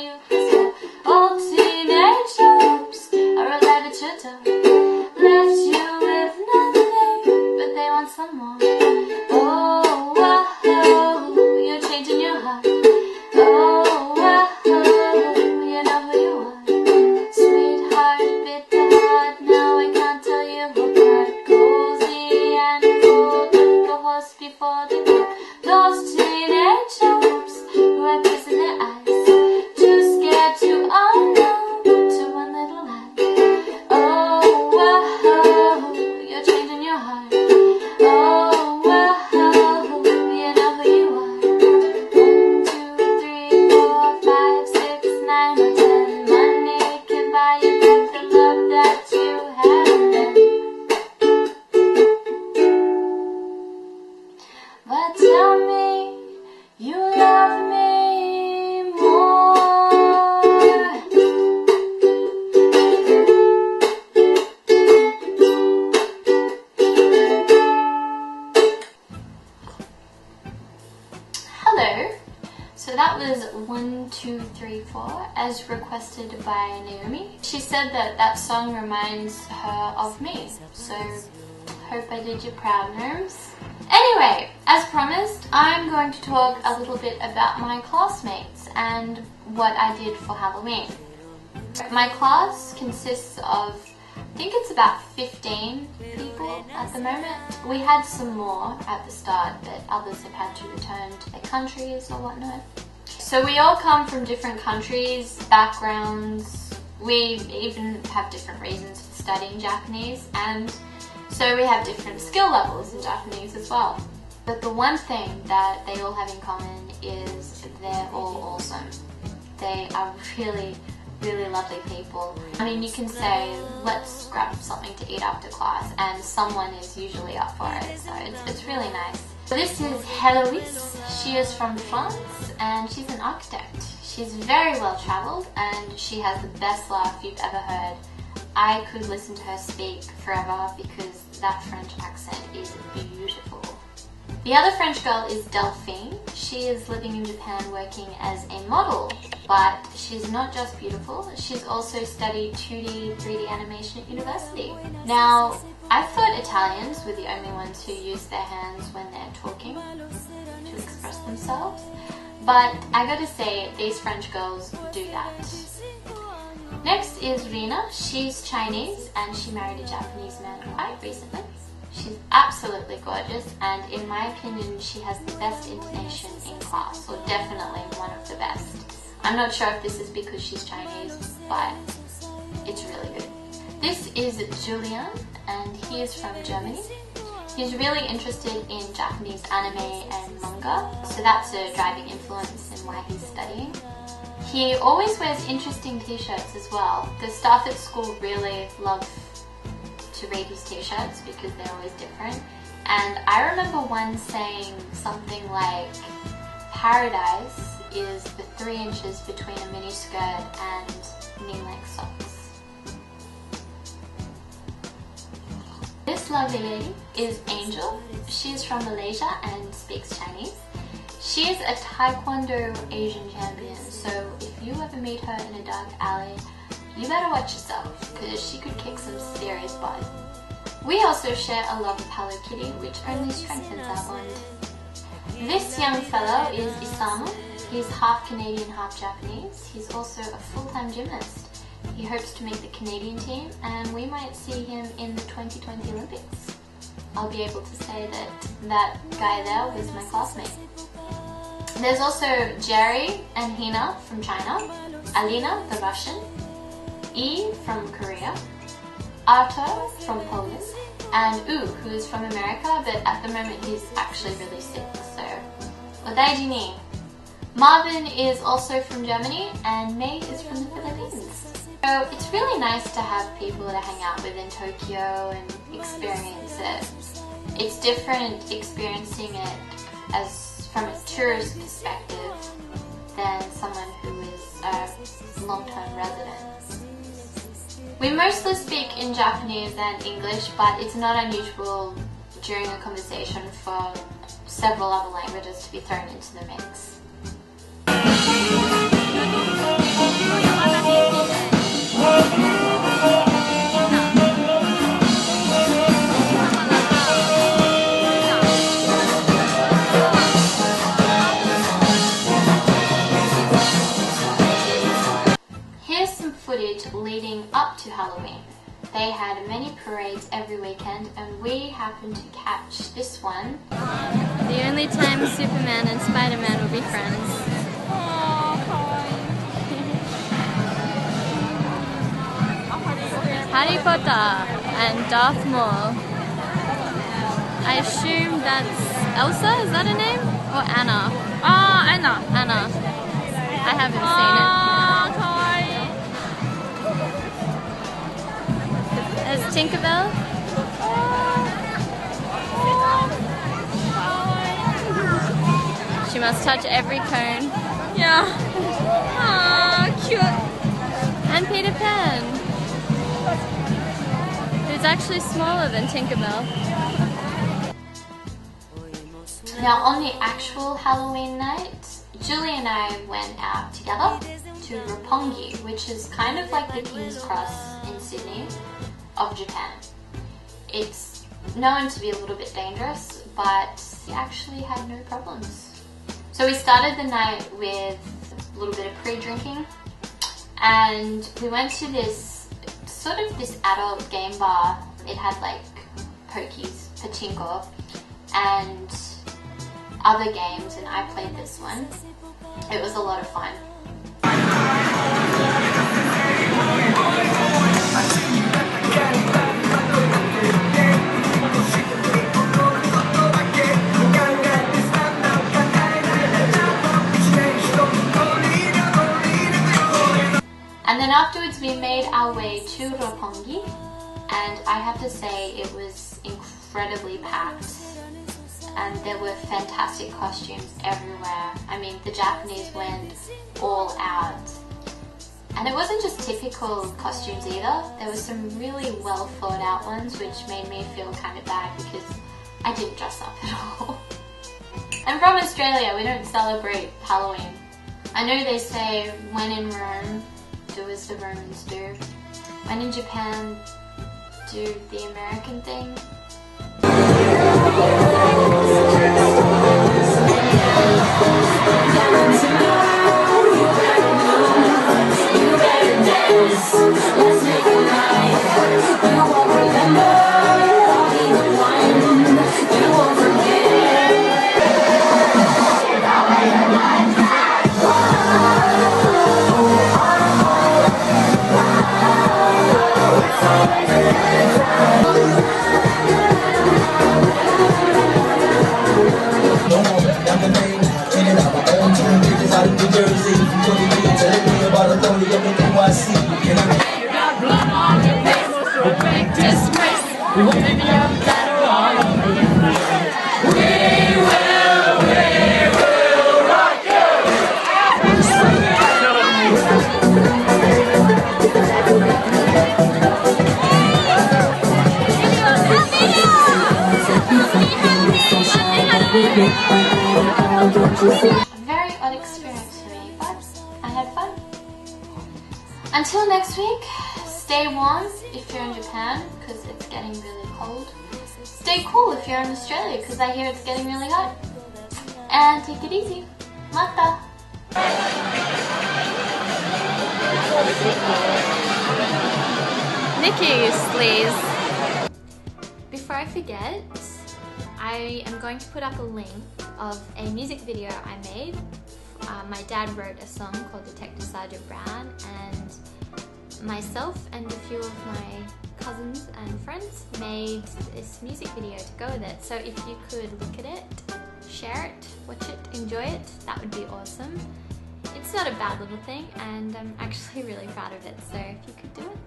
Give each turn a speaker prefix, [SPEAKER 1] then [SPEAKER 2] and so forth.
[SPEAKER 1] you so all teenage hopes are alive at your door. Left you with nothing, but they want some more. Oh, whoa, you're changing your heart. Oh, whoa, you know who you are. Sweetheart, bit the heart, now I can't tell you apart. Cozy and cold, like a horse before the cart. Those teenage hopes who have tears in their eyes, too scared to unknown to one little lie. Oh, whoa, you're changing your heart. Oh, whoa, you know who you are. 1, 2, 3, 4, 5, 6, 9 or 10. Money can buy you back the love that you have then. But tell me you love me more. Hello. So that was 1, 2, 3, 4 as requested by Naomi. She said that that song reminds her of me. So hope I did you proud, Gnomes. Anyway, as promised, I'm going to talk a little bit about my classmates and what I did for Halloween. My class consists of, I think it's about 15 people at the moment. We had some more at the start, but others have had to return to their countries or whatnot. So we all come from different countries, backgrounds. We even have different reasons for studying Japanese, and so we have different skill levels in Japanese as well. But the one thing that they all have in common is they're all awesome. They are really, really lovely people. I mean, you can say, let's grab something to eat after class, and someone is usually up for it, so it's really nice. So this is Heloise. She is from France, and she's an architect. She's very well travelled, and she has the best laugh you've ever heard. I could listen to her speak forever because that French accent is beautiful. The other French girl is Delphine. She is living in Japan working as a model, but she's not just beautiful, she's also studied 2D, 3D animation at university. Now, I thought Italians were the only ones who use their hands when they're talking to express themselves, but I gotta say, these French girls do that. Next is Rina. She's Chinese and she married a Japanese man quite recently. She's absolutely gorgeous, and in my opinion she has the best intonation in class, or definitely one of the best. I'm not sure if this is because she's Chinese, but it's really good. This is Julian, and he is from Germany. He's really interested in Japanese anime and manga, so that's a driving influence in why he's studying. He always wears interesting t-shirts as well. The staff at school really love to read his t-shirts because they're always different. And I remember one saying something like, paradise is the 3 inches between a mini skirt and knee-length socks. This lovely lady is Angel. She's from Malaysia and speaks Chinese. She is a Taekwondo Asian champion, so if you ever meet her in a dark alley, you better watch yourself, because she could kick some serious butt. We also share a love of Hello Kitty, which only strengthens our bond. This young fellow is Isamu. He's half Canadian, half Japanese. He's also a full-time gymnast. He hopes to make the Canadian team, and we might see him in the 2020 Olympics. I'll be able to say that that guy there was my classmate. There's also Jerry and Hina from China, Alina, the Russian, E from Korea, Arto from Poland, and U, who is from America, but at the moment he's actually really sick, so odaiji ni. Marvin is also from Germany, and May is from the Philippines. So it's really nice to have people to hang out with in Tokyo and experience it. It's different experiencing it as from a tourist perspective than someone who is a long-term resident. We mostly speak in Japanese and English, but it's not unusual during a conversation for several other languages to be thrown into the mix. leading up to Halloween. They had many parades every weekend, and we happened to catch this one.
[SPEAKER 2] The only time Superman and Spider-Man will be friends. Harry Potter and Darth Maul. I assume that's Elsa, is that her name? Or Anna?
[SPEAKER 3] Anna.
[SPEAKER 2] Anna. I haven't seen it. There's Tinkerbell. She must touch every cone.
[SPEAKER 3] Yeah. Cute.
[SPEAKER 2] And Peter Pan, who's actually smaller than Tinkerbell.
[SPEAKER 1] Now on the actual Halloween night, Julie and I went out together to Roppongi, which is kind of like the King's Cross in Sydney of Japan. It's known to be a little bit dangerous, but we actually had no problems. So we started the night with a little bit of pre-drinking, and we went to this adult game bar. It had like pokies, pachinko, and other games, and I played this one. It was a lot of fun. And then afterwards we made our way to Roppongi, and I have to say it was incredibly packed. And there were fantastic costumes everywhere. I mean, the Japanese went all out. And it wasn't just typical costumes either. There were some really well thought out ones, which made me feel kind of bad because I didn't dress up at all. I'm from Australia, we don't celebrate Halloween. I know they say, when in Rome, do as the Romans do. When in Japan, do the American thing. A very odd experience for me, but I had fun. Until next week, stay warm if you're in Japan because it's getting really cold. Stay cool if you're in Australia because I hear it's getting really hot. And take it easy. Mata!
[SPEAKER 2] Nikki's, please. Before I forget, I am going to put up a link of a music video I made. My dad wrote a song called Detective Sergeant Brown, and myself and a few of my cousins and friends made this music video to go with it. So if you could look at it, share it, watch it, enjoy it, that would be awesome. It's not a bad little thing, and I'm actually really proud of it, so if you could do it,